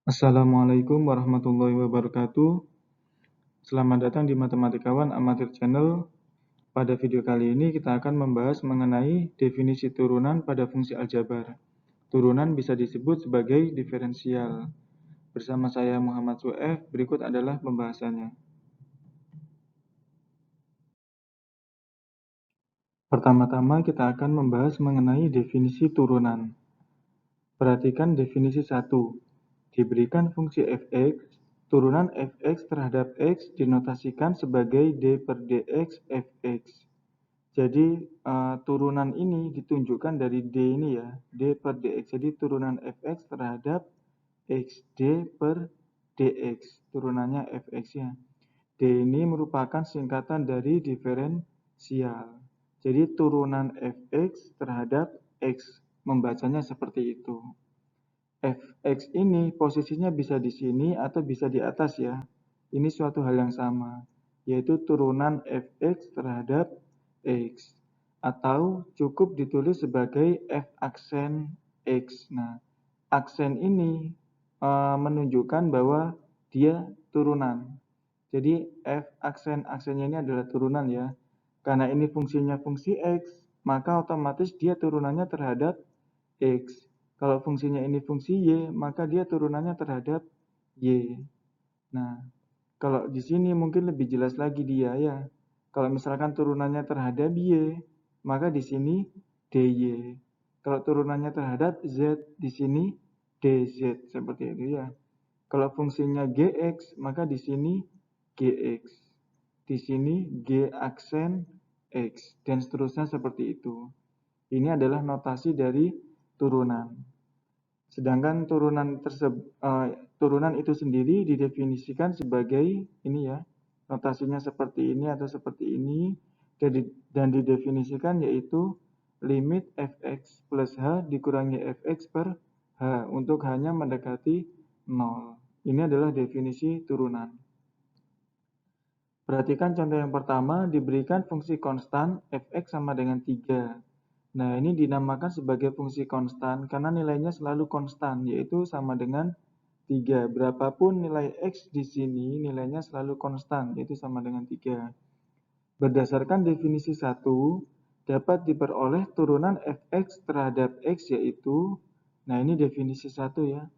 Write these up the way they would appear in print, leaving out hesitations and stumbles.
Assalamualaikum warahmatullahi wabarakatuh. Selamat datang di Matematikawan Amatir Channel. Pada video kali ini kita akan membahas mengenai definisi turunan pada fungsi aljabar. Turunan bisa disebut sebagai diferensial. Bersama saya Muhammad Suef, berikut adalah pembahasannya. Pertama-tama kita akan membahas mengenai definisi turunan. Perhatikan definisi 1. Diberikan fungsi fx, turunan fx terhadap x dinotasikan sebagai d per dx fx. Jadi turunan ini ditunjukkan dari d ini ya, d per dx. Jadi turunan fx terhadap x, d per dx, turunannya fx ya. D ini merupakan singkatan dari diferensial. Jadi turunan fx terhadap x, membacanya seperti itu. Fx ini posisinya bisa di sini atau bisa di atas ya. Ini suatu hal yang sama, yaitu turunan fx terhadap x. Atau cukup ditulis sebagai f aksen x. Nah, aksen ini menunjukkan bahwa dia turunan. Jadi f aksennya ini adalah turunan ya. Karena ini fungsinya fungsi x, maka otomatis dia turunannya terhadap x. Kalau fungsinya ini fungsi y, maka dia turunannya terhadap y. Nah, kalau di sini mungkin lebih jelas lagi dia ya. Kalau misalkan turunannya terhadap y, maka di sini dy. Kalau turunannya terhadap z, di sini dz, seperti itu ya. Kalau fungsinya gx, maka di sini gx. Di sini g aksen x, dan seterusnya seperti itu. Ini adalah notasi dari turunan. Sedangkan turunan itu sendiri didefinisikan sebagai ini ya, notasinya seperti ini atau seperti ini, dan didefinisikan yaitu limit fx plus h dikurangi fx per h untuk hanya mendekati 0. Ini adalah definisi turunan. Perhatikan contoh yang pertama, diberikan fungsi konstan fx sama dengan 3. Nah, ini dinamakan sebagai fungsi konstan karena nilainya selalu konstan, yaitu sama dengan 3. Berapapun nilai x di sini, nilainya selalu konstan, yaitu sama dengan 3. Berdasarkan definisi 1, dapat diperoleh turunan fx terhadap x yaitu, nah ini definisi 1 ya.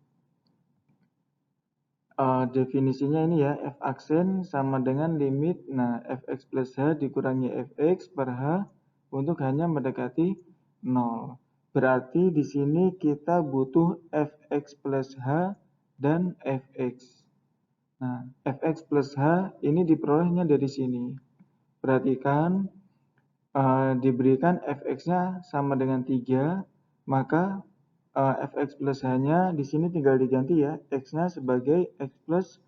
Definisinya ini ya, f aksen sama dengan limit, nah fx plus h dikurangi fx per h untuk hanya mendekati 0. Berarti di sini kita butuh fx plus h dan fx. Nah, fx plus h ini diperolehnya dari sini. Perhatikan, diberikan fx-nya sama dengan 3, maka fx plus h-nya di sini tinggal diganti ya, x-nya sebagai x plus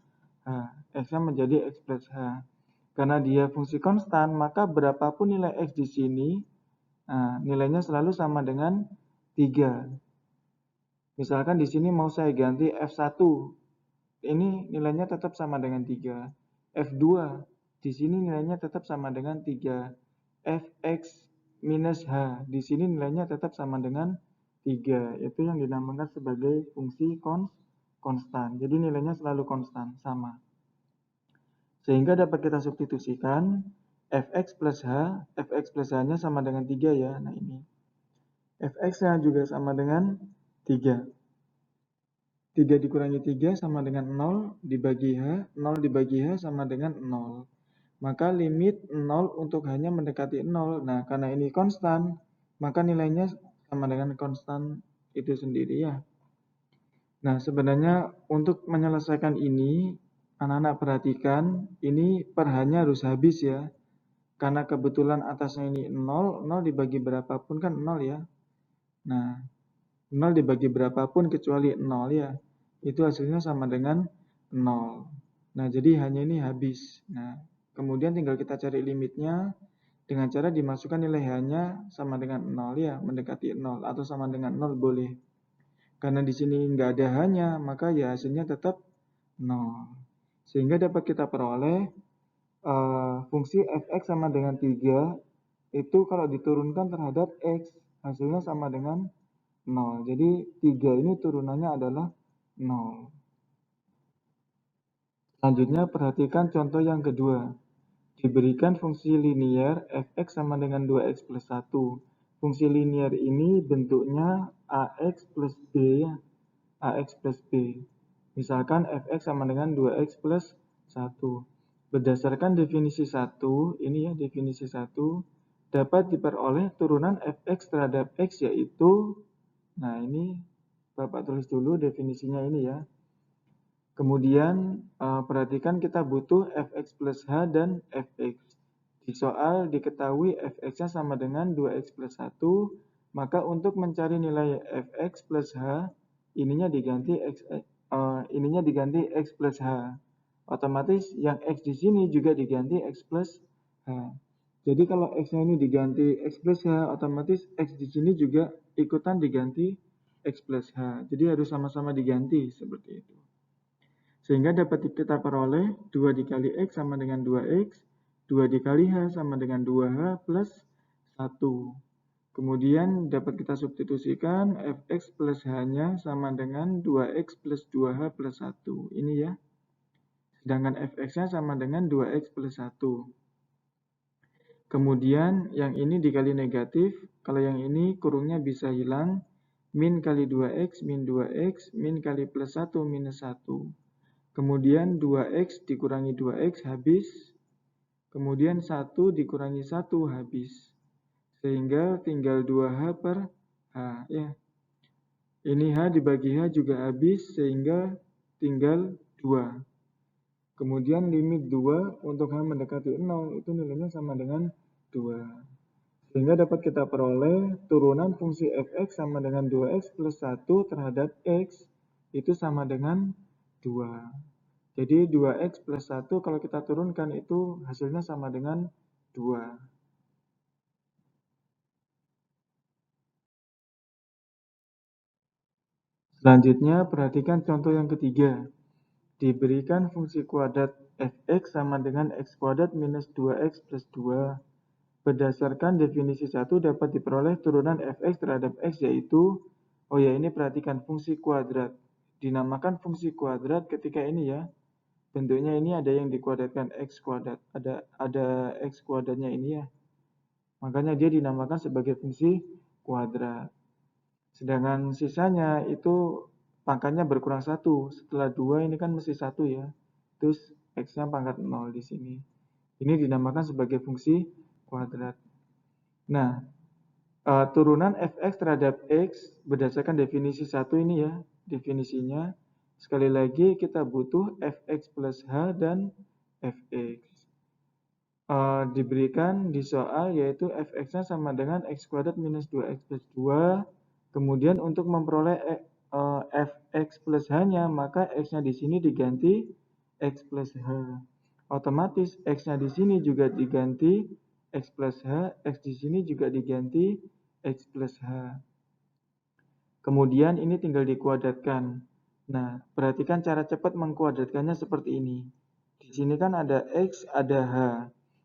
h. X-nya menjadi x plus h. Karena dia fungsi konstan, maka berapapun nilai x di sini, nilainya selalu sama dengan 3. Misalkan di sini mau saya ganti f1, ini nilainya tetap sama dengan 3. f2, di sini nilainya tetap sama dengan 3. fx minus h, di sini nilainya tetap sama dengan 3. Itu yang dinamakan sebagai fungsi konstan. Jadi nilainya selalu konstan, sama. Sehingga dapat kita substitusikan fx plus h-nya sama dengan 3 ya. Nah ini. fx-nya juga sama dengan 3. 3 dikurangi 3 sama dengan 0 dibagi h, 0 dibagi h sama dengan 0. Maka limit 0 untuk hanya mendekati 0. Nah, karena ini konstan, maka nilainya sama dengan konstan itu sendiri ya. Nah, sebenarnya untuk menyelesaikan ini, anak-anak perhatikan, ini per h-nya harus habis ya. Karena kebetulan atasnya ini 0, 0 dibagi berapapun kan 0 ya. Nah, 0 dibagi berapapun kecuali 0 ya. Itu hasilnya sama dengan 0. Nah, jadi hanya ini habis. Nah, kemudian tinggal kita cari limitnya dengan cara dimasukkan nilai h-nya sama dengan 0 ya, mendekati 0 atau sama dengan 0 boleh. Karena di sini nggak ada h-nya, maka ya hasilnya tetap 0. Sehingga dapat kita peroleh fungsi fx sama dengan 3 itu kalau diturunkan terhadap x, hasilnya sama dengan 0. Jadi 3 ini turunannya adalah 0. Selanjutnya perhatikan contoh yang kedua. Diberikan fungsi linier fx sama dengan 2x plus 1. Fungsi linier ini bentuknya ax plus b ya. Ax plus b. Misalkan fx sama dengan 2x plus 1. Berdasarkan definisi 1, ini ya definisi 1, dapat diperoleh turunan fx terhadap x yaitu, nah ini Bapak tulis dulu definisinya ini ya. Kemudian perhatikan kita butuh fx plus h dan fx. Di soal diketahui fx-nya sama dengan 2x plus 1, maka untuk mencari nilai fx plus h, ininya diganti x plus h. Otomatis yang x di sini juga diganti x plus h. Jadi kalau x-nya ini diganti x plus h, otomatis x di sini juga ikutan diganti x plus h. Jadi harus sama-sama diganti seperti itu. Sehingga dapat kita peroleh 2 dikali X sama dengan 2X, 2 dikali H sama dengan 2H plus 1. Kemudian dapat kita substitusikan Fx plus H-nya sama dengan 2X plus 2H plus 1. Ini ya. Sedangkan Fx-nya sama dengan 2X plus 1. Kemudian yang ini dikali negatif, kalau yang ini kurungnya bisa hilang. Min kali 2X, min 2X, min kali plus 1, minus 1. Kemudian 2x dikurangi 2x habis. Kemudian 1 dikurangi 1 habis. Sehingga tinggal 2h per h. Ya. Ini h dibagi h juga habis sehingga tinggal 2. Kemudian limit 2 untuk h mendekati 0 itu nilainya sama dengan 2. Sehingga dapat kita peroleh turunan fungsi fx sama dengan 2x plus 1 terhadap x itu sama dengan 2. Jadi 2x plus 1 kalau kita turunkan itu hasilnya sama dengan 2. Selanjutnya perhatikan contoh yang ketiga. Diberikan fungsi kuadrat fx sama dengan x kuadrat minus 2x plus 2. Berdasarkan definisi 1 dapat diperoleh turunan fx terhadap x yaitu, oh ya ini perhatikan fungsi kuadrat. Dinamakan fungsi kuadrat ketika ini ya. Bentuknya ini ada yang dikuadratkan x kuadrat, ada x kuadratnya ini ya. Makanya dia dinamakan sebagai fungsi kuadrat. Sedangkan sisanya itu pangkatnya berkurang 1. Setelah 2 ini kan mesti 1 ya. Terus x-nya pangkat 0 di sini. Ini dinamakan sebagai fungsi kuadrat. Nah, turunan fx terhadap x berdasarkan definisi 1 ini ya. Definisinya sekali lagi kita butuh fx plus h dan fx. Diberikan di soal yaitu fx-nya sama dengan x kuadrat minus 2x plus 2. Kemudian untuk memperoleh fx plus h-nya, maka x-nya di sini diganti x plus h. Otomatis x-nya di sini juga diganti x plus h, x di sini juga diganti x plus h. Kemudian ini tinggal dikuadratkan. Nah, perhatikan cara cepat mengkuadratkannya seperti ini. Di sini kan ada x, ada h.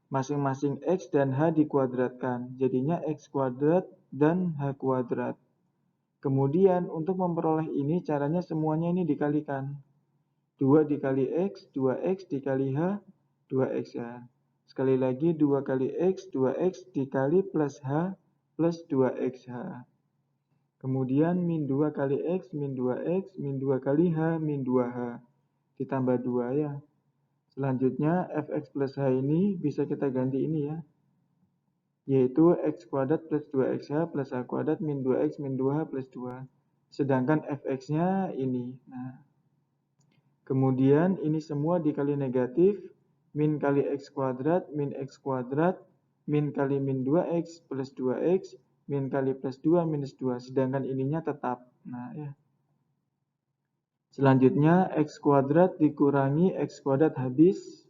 Masing-masing x dan h dikuadratkan. Jadinya x kuadrat dan h kuadrat. Kemudian untuk memperoleh ini caranya semuanya ini dikalikan. 2 dikali x, 2x dikali h, 2x ya. Sekali lagi 2 kali x, 2x dikali plus h plus 2xh. Kemudian min 2 kali x, min 2x, min 2 kali h, min 2h. Ditambah 2 ya. Selanjutnya fx plus h ini bisa kita ganti ini ya. Yaitu x kuadrat plus 2xh plus h kuadrat min 2x min 2h plus 2. Sedangkan fx-nya ini. Nah, kemudian ini semua dikali negatif. Min kali x kuadrat min x kuadrat min kali min 2x plus 2x min kali plus 2 minus 2. Sedangkan ininya tetap. Nah ya. Selanjutnya x kuadrat dikurangi x kuadrat habis.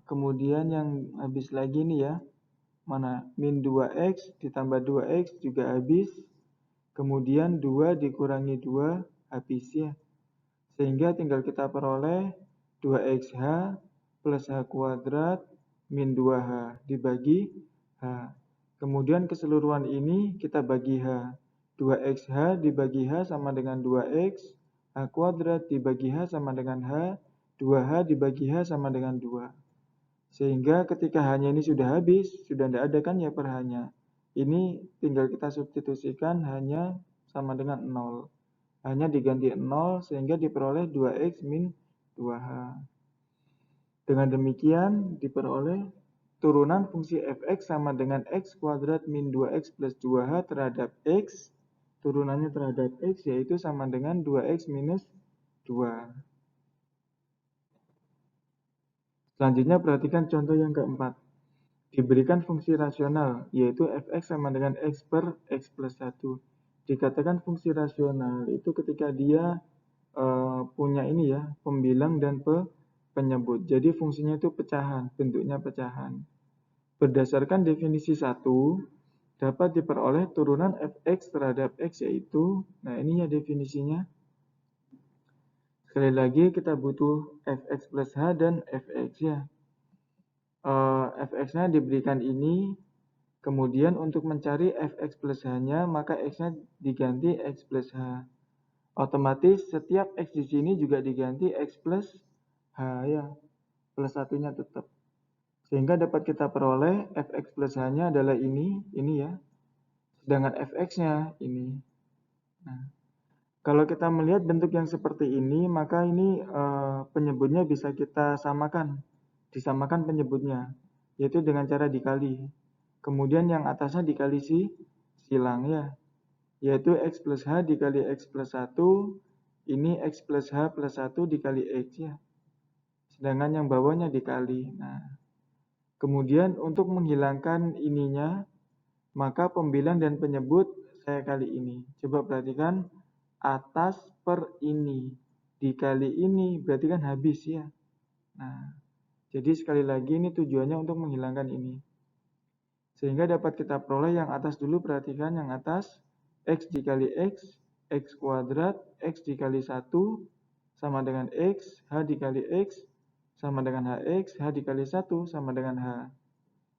Kemudian yang habis lagi nih ya. Mana? Min 2x ditambah 2x juga habis. Kemudian 2 dikurangi 2 habis ya. Sehingga tinggal kita peroleh 2xh plus h kuadrat min 2h dibagi h. Kemudian keseluruhan ini kita bagi h. 2xh dibagi h sama dengan 2x, h kuadrat dibagi h sama dengan h, 2H dibagi H sama dengan 2. Sehingga ketika H-nya ini sudah habis, sudah tidak ada kan ya per H-nya. Ini tinggal kita substitusikan H-nya sama dengan 0. H-nya diganti 0 sehingga diperoleh 2X min 2H. Dengan demikian diperoleh turunan fungsi fx sama dengan x kuadrat min 2x plus 2h terhadap x. Turunannya terhadap x yaitu sama dengan 2x minus 2. Selanjutnya perhatikan contoh yang keempat. Diberikan fungsi rasional yaitu fx sama dengan x per x plus 1. Dikatakan fungsi rasional itu ketika dia punya ini ya, pembilang dan penyebut. Jadi fungsinya itu pecahan, bentuknya pecahan. Berdasarkan definisi 1, dapat diperoleh turunan fx terhadap x yaitu, nah ini ya definisinya. Sekali lagi kita butuh fx plus h dan fx ya. Fx-nya diberikan ini, kemudian untuk mencari fx plus h-nya, maka x-nya diganti x plus h. Otomatis setiap x di sini juga diganti x plus h ya, plus satunya tetap. Sehingga dapat kita peroleh fx plus h-nya adalah ini ya. Sedangkan fx-nya ini. Nah, kalau kita melihat bentuk yang seperti ini, maka ini penyebutnya bisa kita samakan. Disamakan penyebutnya, yaitu dengan cara dikali. Kemudian yang atasnya dikali silang ya, yaitu x plus h dikali x plus 1, ini x plus h plus 1 dikali x ya. Sedangkan yang bawahnya dikali. Nah, kemudian untuk menghilangkan ininya, maka pembilang dan penyebut saya kali ini. Coba perhatikan, atas per ini dikali ini berarti kan habis ya. Nah, jadi sekali lagi ini tujuannya untuk menghilangkan ini. Sehingga dapat kita peroleh yang atas dulu, perhatikan yang atas, x dikali x kuadrat, x dikali 1 sama dengan x, h dikali x sama dengan hx, h dikali 1 sama dengan h.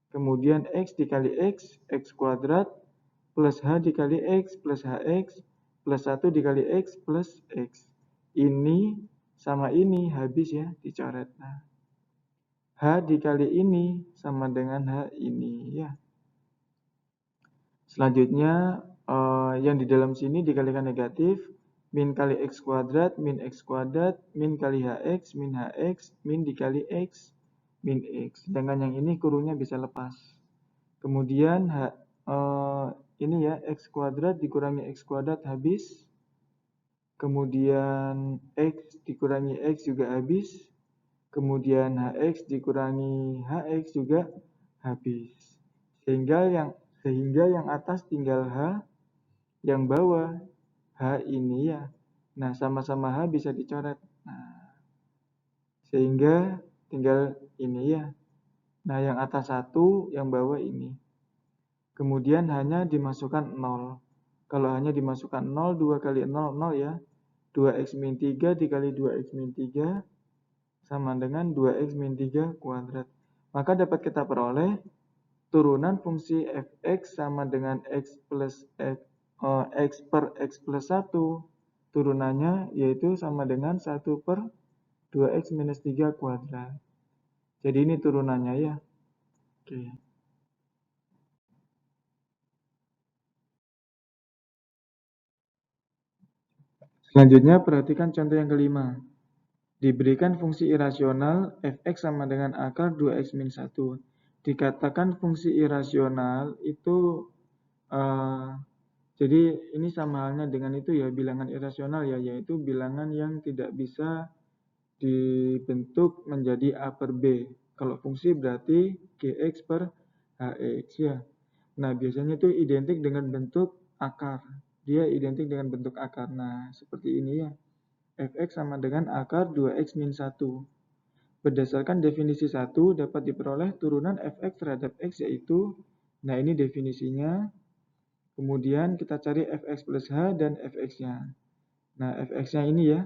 Kemudian x dikali x kuadrat, plus h dikali x plus hx, plus 1 dikali x plus x. Ini sama ini habis ya, dicoret. Nah, h dikali ini sama dengan h ini ya. Selanjutnya yang di dalam sini dikalikan negatif, min kali x kuadrat, min x kuadrat, min kali hx, min dikali x, min x. Sedangkan yang ini kurungnya bisa lepas. Kemudian ini ya, x kuadrat dikurangi x kuadrat habis. Kemudian x dikurangi x juga habis. Kemudian hx dikurangi hx juga habis. Sehingga yang atas tinggal h, yang bawah h ini ya. Nah, sama-sama h bisa dicoret. Nah, sehingga tinggal ini ya. Nah, yang atas 1, yang bawah ini. Kemudian hanya dimasukkan 0. Kalau hanya dimasukkan 0, 2 kali 0, 0 ya. 2x min 3 dikali 2x min 3 sama dengan 2x min 3 kuadrat. Maka dapat kita peroleh turunan fungsi fx sama dengan x per x plus 1. Turunannya yaitu sama dengan 1 per 2x minus 3 kuadrat. Jadi ini turunannya ya. Oke. Selanjutnya perhatikan contoh yang kelima. Diberikan fungsi irasional fx sama dengan akar 2x min 1. Dikatakan fungsi irasional itu jadi ini sama halnya dengan itu ya, bilangan irasional ya, yaitu bilangan yang tidak bisa dibentuk menjadi a per b. Kalau fungsi berarti gx per hx ya. Nah, biasanya itu identik dengan bentuk akar. Dia identik dengan bentuk akar. Nah, seperti ini ya. Fx sama dengan akar 2x min 1. Berdasarkan definisi 1 dapat diperoleh turunan fx terhadap x yaitu, nah ini definisinya. Kemudian kita cari fx plus h dan fx-nya. Nah, fx-nya ini ya.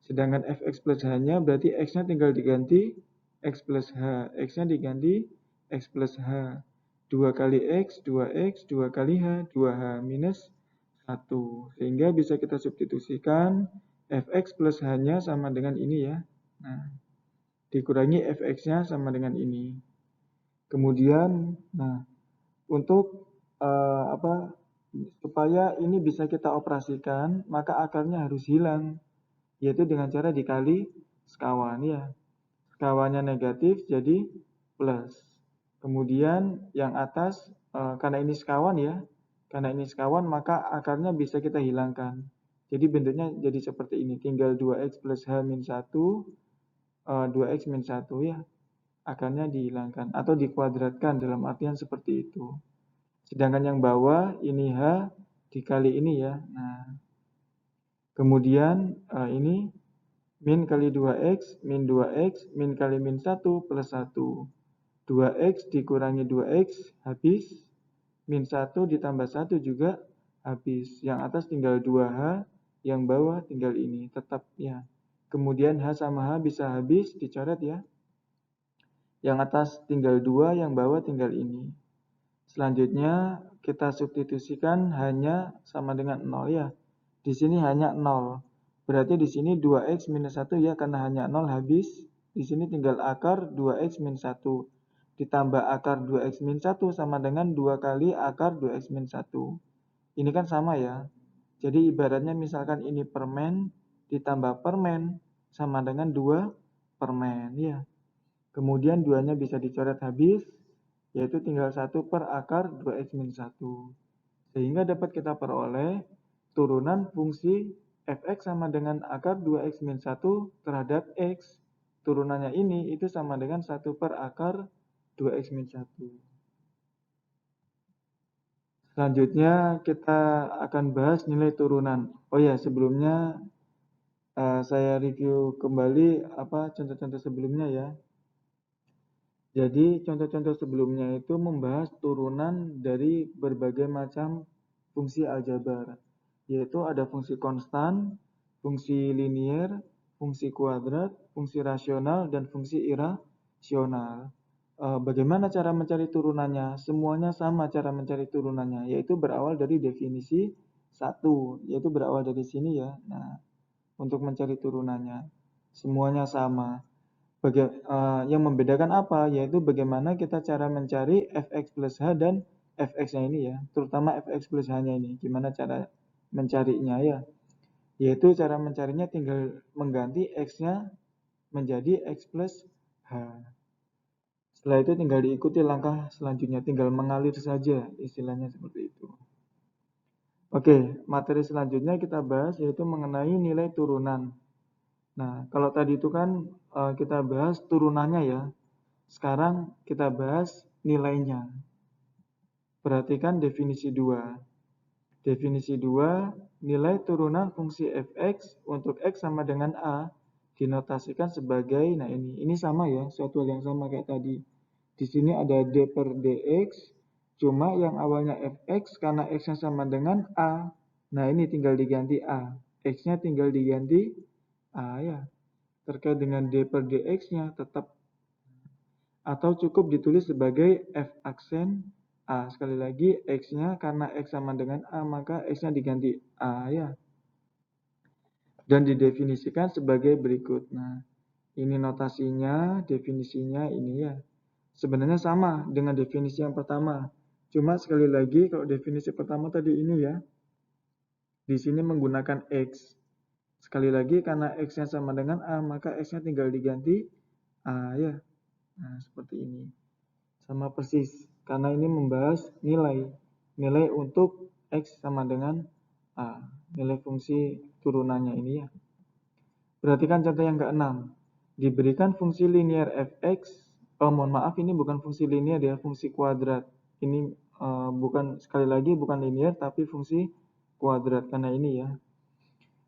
Sedangkan fx plus h-nya berarti x-nya tinggal diganti x plus h. X-nya diganti x plus h. 2 kali x, 2x, 2 kali h, 2h minus 1. Sehingga bisa kita substitusikan fx plus h-nya sama dengan ini ya. Nah, dikurangi fx-nya sama dengan ini. Kemudian, nah, untuk supaya ini bisa kita operasikan, maka akarnya harus hilang, yaitu dengan cara dikali sekawan ya. Sekawannya negatif jadi plus. Kemudian yang atas, karena ini sekawan ya, karena ini sekawan maka akarnya bisa kita hilangkan. Jadi bentuknya jadi seperti ini, tinggal 2x plus h min 1, 2x min 1 ya. Akarnya dihilangkan atau dikuadratkan dalam artian seperti itu. Sedangkan yang bawah ini H dikali ini ya. Nah, kemudian ini min kali 2x, min 2x, min kali min 1 plus 1. 2x dikurangi 2x habis, min 1 ditambah 1 juga habis. Yang atas tinggal 2H, yang bawah tinggal ini, tetap ya. Kemudian H sama H bisa habis, dicoret ya. Yang atas tinggal 2, yang bawah tinggal ini. Selanjutnya kita substitusikan hanya sama dengan 0 ya. Di sini hanya 0. Berarti di sini 2x minus 1 ya, karena hanya 0 habis. Di sini tinggal akar 2x min 1. Ditambah akar 2x min 1 sama dengan 2 kali akar 2x min 1. Ini kan sama ya. Jadi ibaratnya misalkan ini permen ditambah permen sama dengan 2 permen ya. Kemudian 2-nya bisa dicoret habis, yaitu tinggal 1 per akar 2x min 1. Sehingga dapat kita peroleh turunan fungsi fx sama dengan akar 2x min 1 terhadap x. Turunannya ini itu sama dengan 1 per akar 2x min 1. Selanjutnya kita akan bahas nilai turunan. Oh ya, sebelumnya saya review kembali contoh-contoh sebelumnya ya. Jadi contoh-contoh sebelumnya itu membahas turunan dari berbagai macam fungsi aljabar, yaitu ada fungsi konstan, fungsi linier, fungsi kuadrat, fungsi rasional, dan fungsi irasional. Bagaimana cara mencari turunannya? Semuanya sama cara mencari turunannya, yaitu berawal dari definisi 1, yaitu berawal dari sini ya. Nah, untuk mencari turunannya, semuanya sama. Yang membedakan apa? Yaitu bagaimana kita cara mencari fx plus h dan fx-nya ini ya, terutama fx plus h-nya ini. Gimana cara mencarinya ya? Yaitu cara mencarinya tinggal mengganti x-nya menjadi x plus h. Setelah itu tinggal diikuti langkah selanjutnya, tinggal mengalir saja, istilahnya seperti itu. Oke, materi selanjutnya kita bahas yaitu mengenai nilai turunan. Nah, kalau tadi itu kan kita bahas turunannya ya. Sekarang kita bahas nilainya. Perhatikan definisi 2. Definisi 2, nilai turunan fungsi fx untuk x sama dengan a dinotasikan sebagai, nah ini sama ya, suatu hal yang sama kayak tadi. Di sini ada d per dx, cuma yang awalnya fx karena x-nya sama dengan a. Nah, ini tinggal diganti a. X-nya tinggal diganti a ya. Terkait dengan d per dx-nya tetap, atau cukup ditulis sebagai f aksen a. Sekali lagi x-nya karena x sama dengan a maka x-nya diganti a ya. Dan didefinisikan sebagai berikut. Nah, ini notasinya, definisinya ini ya. Sebenarnya sama dengan definisi yang pertama. Cuma sekali lagi kalau definisi pertama tadi ini ya. Di sini menggunakan x. Sekali lagi karena x-nya sama dengan a maka x-nya tinggal diganti a ya. Nah, seperti ini. Sama persis. Karena ini membahas nilai. Nilai untuk x sama dengan a. Nilai fungsi turunannya ini ya. Perhatikan contoh yang ke-6. Diberikan fungsi linear fx. Mohon maaf, ini bukan fungsi linear ya, fungsi kuadrat. Ini bukan, sekali lagi bukan linear tapi fungsi kuadrat karena ini ya.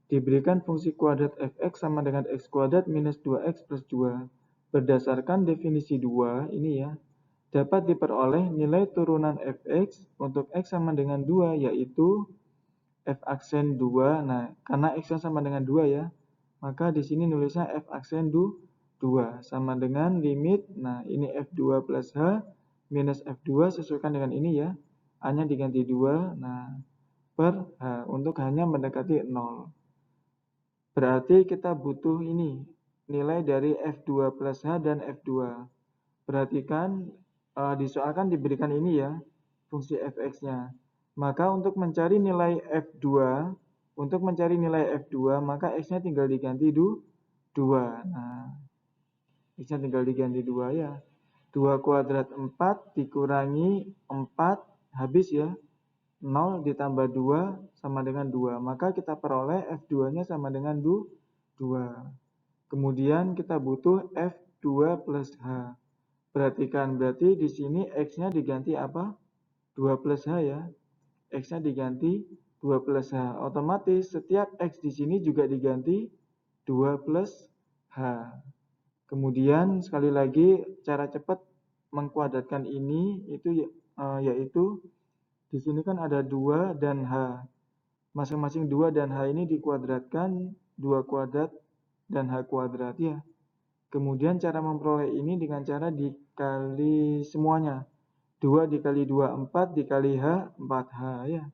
Diberikan fungsi kuadrat fx sama dengan x kuadrat minus 2x plus 2. Berdasarkan definisi 2 ini ya, dapat diperoleh nilai turunan fx untuk x sama dengan 2 yaitu f aksen 2. Nah, karena x sama dengan 2 ya, maka di sini nulisnya f aksen 2 sama dengan limit, nah ini f2 plus h minus f2 sesuaikan dengan ini ya. A-nya diganti 2, nah per h untuk hanya mendekati 0. Berarti kita butuh ini, nilai dari F2 plus H dan F2. Perhatikan, di soal kan diberikan ini ya, fungsi fx-nya. Maka untuk mencari nilai F2, maka x-nya tinggal diganti 2. Nah, x-nya tinggal diganti 2 ya. 2 kuadrat 4 dikurangi 4, habis ya. 0 ditambah 2 sama dengan 2. Maka kita peroleh F2-nya sama dengan 2. Kemudian kita butuh F2 plus H. Perhatikan, berarti di sini X-nya diganti apa? 2 plus H ya. X-nya diganti 2 plus H. Otomatis setiap X di sini juga diganti 2 plus H. Kemudian sekali lagi cara cepat mengkuadratkan ini itu yaitu di sini kan ada 2 dan H. Masing-masing 2 dan H ini dikuadratkan 2 kuadrat dan H kuadrat ya. Kemudian cara memperoleh ini dengan cara dikali semuanya. 2 dikali 2, 4 dikali H, 4H ya.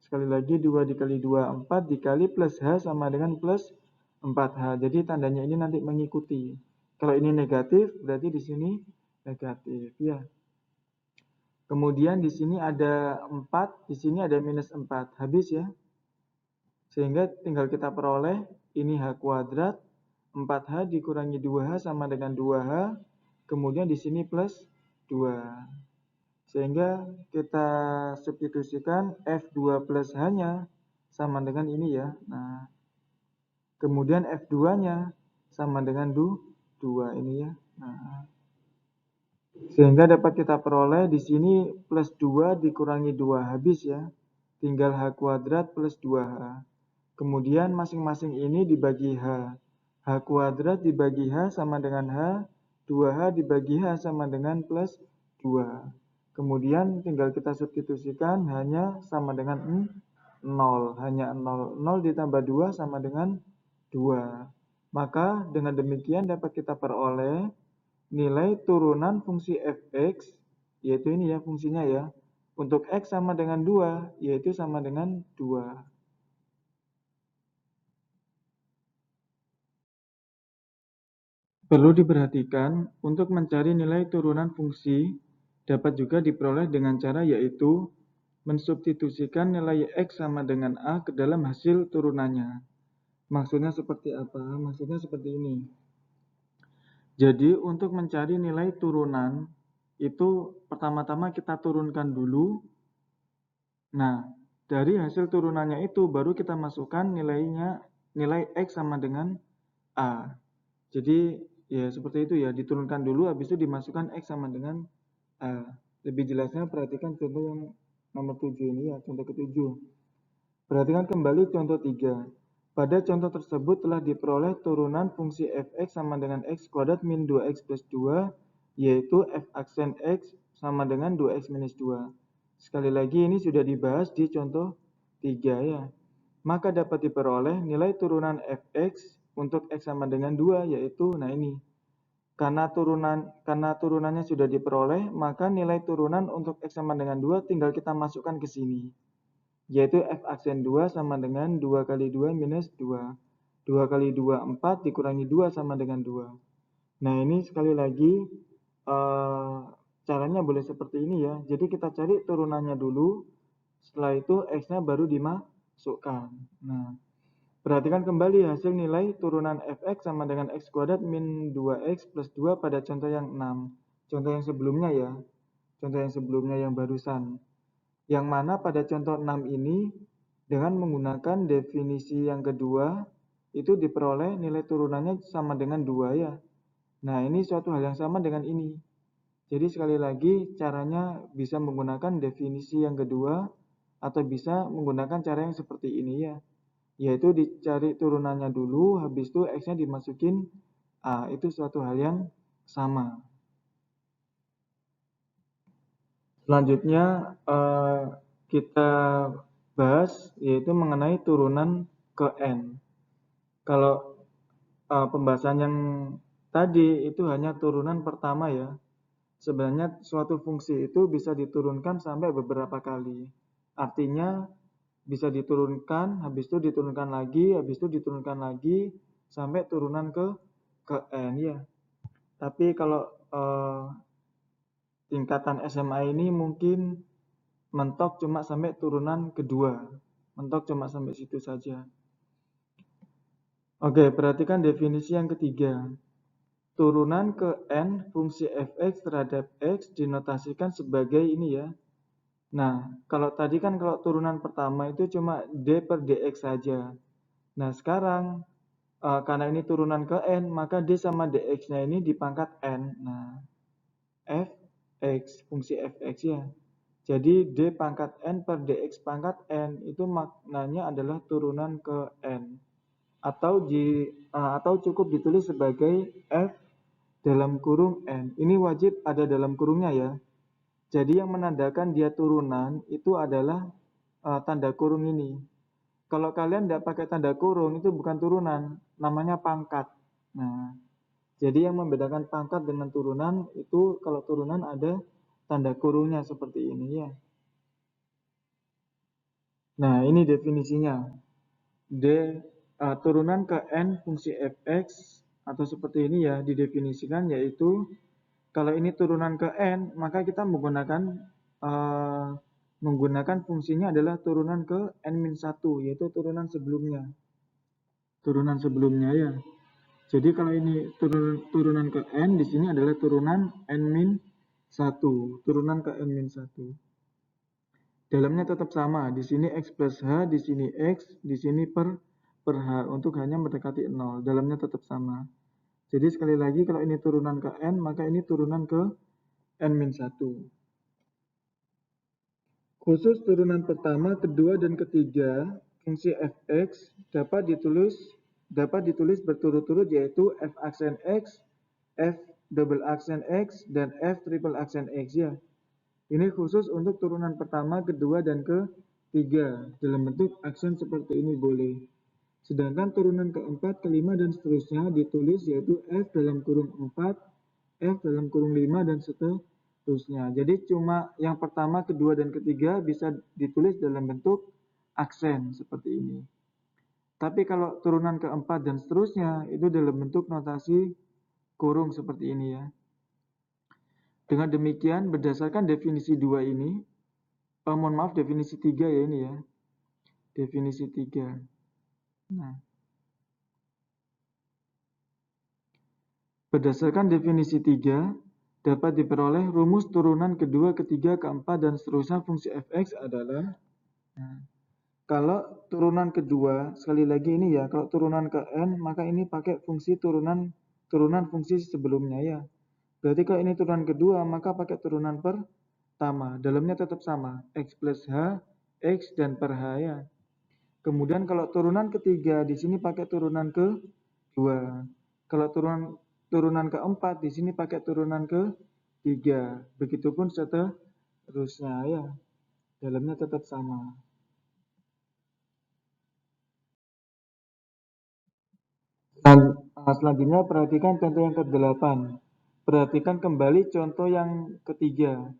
Sekali lagi 2 dikali 2, 4 dikali plus H sama dengan plus 4H. Jadi tandanya ini nanti mengikuti. Kalau ini negatif, berarti di sini negatif ya. Kemudian di sini ada 4, di sini ada minus 4. Habis ya. Sehingga tinggal kita peroleh ini H kuadrat, 4H dikurangi 2H sama dengan 2H. Kemudian di sini plus 2. Sehingga kita substitusikan F2 plus H-nya sama dengan ini ya. Nah, kemudian F2-nya sama dengan 2 ini ya. Nah, sehingga dapat kita peroleh di sini plus 2 dikurangi 2 habis ya. Tinggal H kuadrat plus 2H. Kemudian masing-masing ini dibagi H. H kuadrat dibagi H sama dengan H. 2H dibagi H sama dengan plus 2. Kemudian tinggal kita substitusikan hanya sama dengan 0. Hanya 0. 0 ditambah 2 sama dengan 2. Maka dengan demikian dapat kita peroleh nilai turunan fungsi fx, yaitu ini ya fungsinya ya. Untuk x sama dengan 2, yaitu sama dengan 2. Perlu diperhatikan, untuk mencari nilai turunan fungsi dapat juga diperoleh dengan cara yaitu mensubstitusikan nilai X sama dengan A ke dalam hasil turunannya. Maksudnya seperti apa? Maksudnya seperti ini. Jadi untuk mencari nilai turunan, itu pertama-tama kita turunkan dulu. Nah, dari hasil turunannya itu baru kita masukkan nilai X sama dengan A. Jadi ya seperti itu ya, diturunkan dulu habis itu dimasukkan X sama dengan A. Lebih jelasnya perhatikan contoh yang nomor 7 ini ya, contoh ke-7. Perhatikan kembali contoh 3. Pada contoh tersebut telah diperoleh turunan fungsi fx sama dengan x kuadrat min 2x plus 2, yaitu f aksen x sama dengan 2x minus 2. Sekali lagi ini sudah dibahas di contoh 3 ya. Maka dapat diperoleh nilai turunan fx untuk x sama dengan 2, yaitu nah ini. Karena turunannya sudah diperoleh, maka nilai turunan untuk x sama dengan 2 tinggal kita masukkan ke sini. Yaitu f aksen 2 sama dengan 2 kali 2 minus 2. 2 kali 2, 4 dikurangi 2 sama dengan 2. Nah ini sekali lagi caranya boleh seperti ini ya. Jadi kita cari turunannya dulu, setelah itu x-nya baru dimasukkan. Nah, perhatikan kembali hasil nilai turunan fx sama dengan x kuadrat min 2x plus 2 pada contoh yang 6. Contoh yang sebelumnya ya. Contoh yang sebelumnya yang barusan. Yang mana pada contoh 6 ini dengan menggunakan definisi yang kedua itu diperoleh nilai turunannya sama dengan 2 ya. Nah ini suatu hal yang sama dengan ini. Jadi sekali lagi caranya bisa menggunakan definisi yang kedua atau bisa menggunakan cara yang seperti ini ya. Yaitu dicari turunannya dulu, habis itu X-nya dimasukin A. Itu suatu hal yang sama. Selanjutnya kita bahas yaitu mengenai turunan ke N. Kalau pembahasan yang tadi itu hanya turunan pertama ya. Sebenarnya suatu fungsi itu bisa diturunkan sampai beberapa kali. Artinya bisa diturunkan, habis itu diturunkan lagi, habis itu diturunkan lagi, sampai turunan ke ke N ya. Tapi kalau tingkatan SMA ini mungkin mentok cuma sampai turunan kedua. Mentok cuma sampai situ saja. Oke, perhatikan definisi yang ketiga. Turunan ke N fungsi fx terhadap x dinotasikan sebagai ini ya. Nah, kalau tadi kan kalau turunan pertama itu cuma d per dx saja. Nah, sekarang karena ini turunan ke n, maka d sama dx-nya ini dipangkat n. Nah, fx, fungsi fx ya. Jadi d pangkat n per dx pangkat n itu maknanya adalah turunan ke n. Atau cukup ditulis sebagai f dalam kurung n. Ini wajib ada dalam kurungnya ya. Jadi yang menandakan dia turunan itu adalah tanda kurung ini. Kalau kalian tidak pakai tanda kurung itu bukan turunan, namanya pangkat. Nah, jadi yang membedakan pangkat dengan turunan itu kalau turunan ada tanda kurungnya seperti ini ya. Nah, ini definisinya. Turunan ke n fungsi fx atau seperti ini ya didefinisikan, yaitu kalau ini turunan ke n maka kita menggunakan fungsinya adalah turunan ke n-1, yaitu turunan sebelumnya. Turunan sebelumnya ya. Jadi kalau ini turunan ke n, di sini adalah turunan n-1, turunan ke n-1. Dalamnya tetap sama, di sini x plus h, di sini x, di sini per h untuk hanya mendekati 0. Dalamnya tetap sama. Jadi sekali lagi kalau ini turunan ke n, maka ini turunan ke n-1. Khusus turunan pertama, kedua, dan ketiga, fungsi fx dapat ditulis berturut-turut, yaitu f aksen x, f double aksen x, dan f triple aksen x ya. Ini khusus untuk turunan pertama, kedua, dan ketiga. Dalam bentuk aksen seperti ini boleh. Sedangkan turunan keempat, kelima, dan seterusnya ditulis yaitu f dalam kurung 4, f dalam kurung 5, dan seterusnya. Jadi cuma yang pertama, kedua, dan ketiga bisa ditulis dalam bentuk aksen seperti ini. Tapi kalau turunan keempat dan seterusnya itu dalam bentuk notasi kurung seperti ini ya. Dengan demikian, berdasarkan definisi 2 ini, definisi 3 ya ini ya. Definisi 3. Nah, berdasarkan definisi 3, dapat diperoleh rumus turunan kedua, ketiga, keempat, dan seterusnya fungsi fx adalah, kalau turunan kedua, sekali lagi ini ya, kalau turunan ke n, maka ini pakai fungsi turunan fungsi sebelumnya ya. Berarti kalau ini turunan kedua, maka pakai turunan pertama. Dalamnya tetap sama, x plus h, x, dan per h ya. Kemudian kalau turunan ketiga, di sini pakai turunan kedua. Kalau turunan keempat, di sini pakai turunan ketiga. Begitupun seterusnya ya. Dalamnya tetap sama. Selanjutnya perhatikan contoh yang ke-8. Perhatikan kembali contoh yang ketiga.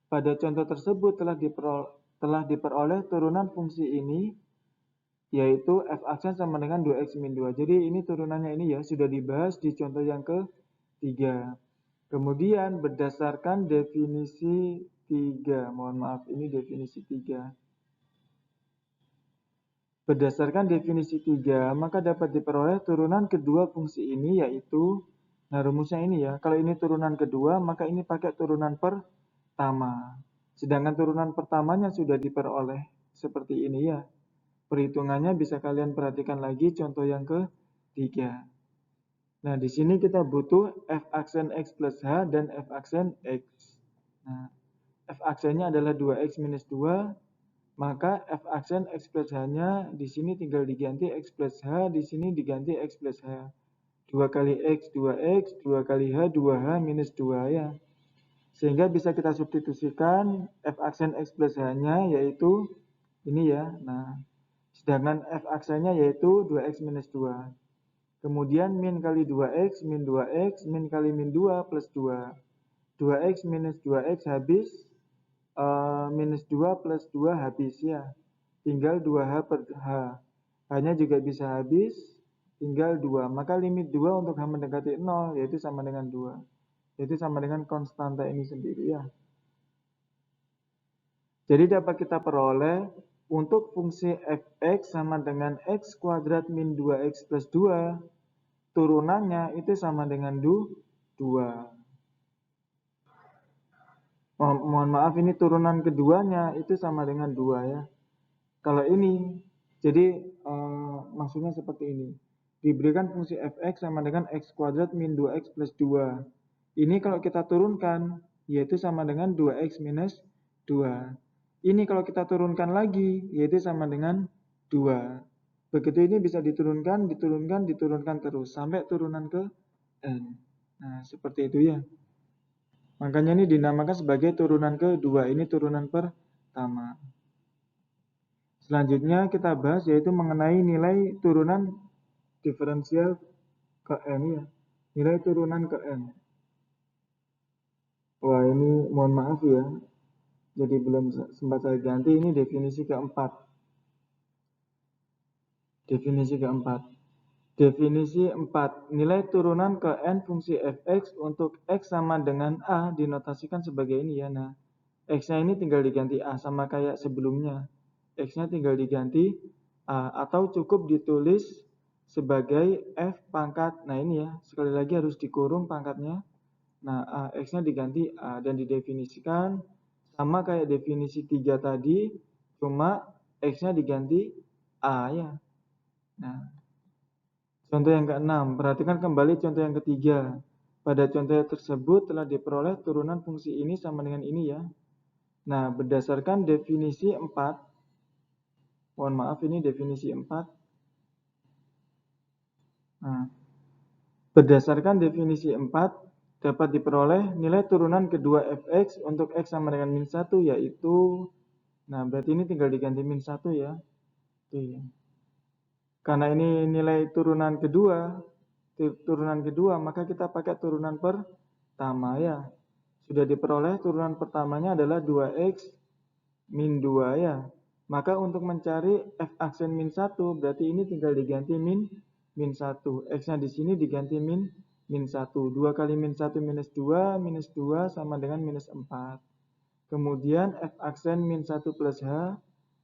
Pada contoh tersebut telah diperoleh turunan fungsi ini, yaitu f aksen sama dengan 2x min 2. Jadi ini turunannya ini ya, sudah dibahas di contoh yang ketiga. Kemudian berdasarkan definisi 3, mohon maaf ini definisi 3. Berdasarkan definisi 3, maka dapat diperoleh turunan kedua fungsi ini, yaitu, nah rumusnya ini ya, kalau ini turunan kedua, maka ini pakai turunan pertama. Sedangkan turunan pertamanya sudah diperoleh seperti ini ya. Perhitungannya bisa kalian perhatikan lagi contoh yang ketiga. Nah, di sini kita butuh f aksen x plus h dan f aksen x. Nah, f aksennya adalah 2x minus 2, maka f aksen x plus h-nya di sini tinggal diganti x plus h, di sini diganti x plus h. 2 kali x, 2x, 2 kali h, 2h minus 2 ya. Sehingga bisa kita substitusikan f aksen x plus h-nya yaitu ini ya. Nah, sedangkan f aksennya yaitu 2x minus 2. Kemudian min kali 2x, min 2x, min kali min 2 plus 2. 2x minus 2x habis, minus 2 plus 2 habis ya. Tinggal 2h per h. H-nya juga bisa habis. tinggal 2. Maka limit 2 untuk H mendekati 0 yaitu sama dengan 2. Yaitu sama dengan konstanta ini sendiri ya. Jadi dapat kita peroleh untuk fungsi fx sama dengan x kuadrat min 2x plus 2, turunannya itu sama dengan 2. Mohon maaf, ini turunan keduanya itu sama dengan 2 ya. Kalau ini, jadi maksudnya seperti ini. Diberikan fungsi fx sama dengan x kuadrat min 2x plus 2. Ini kalau kita turunkan, yaitu sama dengan 2x minus 2. Ini kalau kita turunkan lagi, yaitu sama dengan 2. Begitu ini bisa diturunkan terus, sampai turunan ke n. Nah, seperti itu ya. Makanya ini dinamakan sebagai turunan kedua, ini turunan pertama. Selanjutnya kita bahas yaitu mengenai nilai turunan diferensial ke n ya. Nilai turunan ke n. Wah, ini mohon maaf ya. Jadi belum sempat saya ganti, ini definisi keempat. Definisi 4. Nilai turunan ke n fungsi fx untuk x sama dengan a dinotasikan sebagai ini ya. Nah, x-nya ini tinggal diganti a sama kayak sebelumnya. X-nya tinggal diganti a atau cukup ditulis sebagai f pangkat. Nah, ini ya, sekali lagi harus dikurung pangkatnya. Nah, x-nya diganti a dan didefinisikan sama kayak definisi 3 tadi, cuma x-nya diganti a ya. Nah, contoh yang ke-6, perhatikan kembali contoh yang ketiga. Pada contoh tersebut telah diperoleh turunan fungsi ini sama dengan ini ya. Nah, berdasarkan definisi 4, mohon maaf ini definisi 4. Nah, berdasarkan definisi 4, dapat diperoleh nilai turunan kedua fx untuk x sama dengan min 1 yaitu, nah berarti ini tinggal diganti min 1 ya. Oke. Karena ini nilai turunan kedua, maka kita pakai turunan pertama ya. Sudah diperoleh turunan pertamanya adalah 2x min 2 ya. Maka untuk mencari f aksen min 1, berarti ini tinggal diganti min 1. X-nya di sini diganti min 1. 2 kali min 1 minus 2 sama dengan minus 4. Kemudian f aksen min 1 plus h,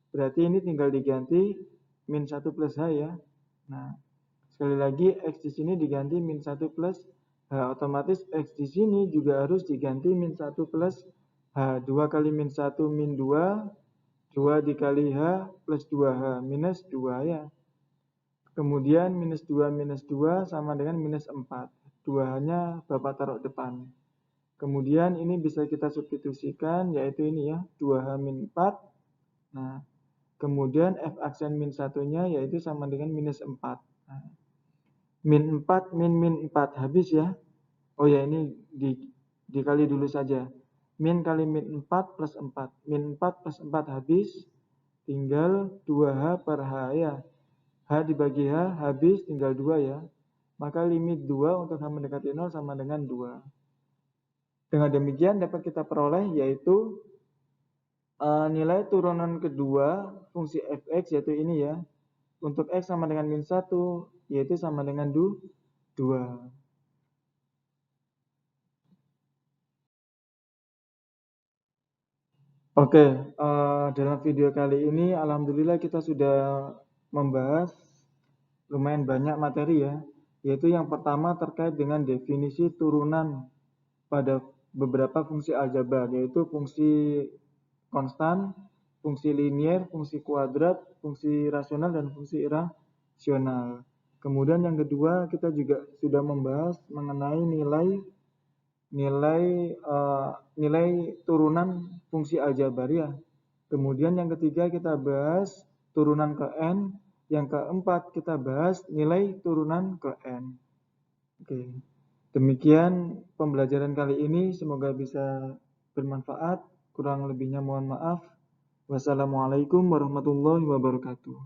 berarti ini tinggal diganti min 1 plus h ya. Nah, sekali lagi x di sini diganti min 1 plus h. Otomatis x di sini juga harus diganti min 1 plus h. 2 kali min 1 min 2, 2 dikali h plus 2h minus 2 ya. Kemudian minus 2 sama dengan minus 4. 2-nya Bapak taruh depan. Kemudian ini bisa kita substitusikan yaitu ini ya, 2h min 4. Nah, kemudian f aksen min 1-nya yaitu sama dengan minus 4. Nah, min 4 min 4 habis ya. Oh ya, ini dikali dulu saja. Min kali min 4 plus 4. Min 4 plus 4 habis. Tinggal 2h per h ya. H dibagi h habis tinggal 2 ya. Maka limit 2 untuk h mendekati 0 sama dengan 2. Dengan demikian dapat kita peroleh yaitu nilai turunan kedua fungsi fx yaitu ini ya. Untuk x sama dengan min 1 yaitu sama dengan 2. Oke, dalam video kali ini alhamdulillah kita sudah membahas lumayan banyak materi ya. Yaitu yang pertama terkait dengan definisi turunan pada beberapa fungsi aljabar, yaitu fungsi konstan, fungsi linier, fungsi kuadrat, fungsi rasional, dan fungsi irasional. Kemudian yang kedua kita juga sudah membahas mengenai nilai turunan fungsi aljabar ya. Kemudian yang ketiga kita bahas turunan ke n. Yang keempat kita bahas nilai turunan ke n. Oke. Demikian pembelajaran kali ini, semoga bisa bermanfaat. Kurang lebihnya mohon maaf. Wassalamualaikum warahmatullahi wabarakatuh.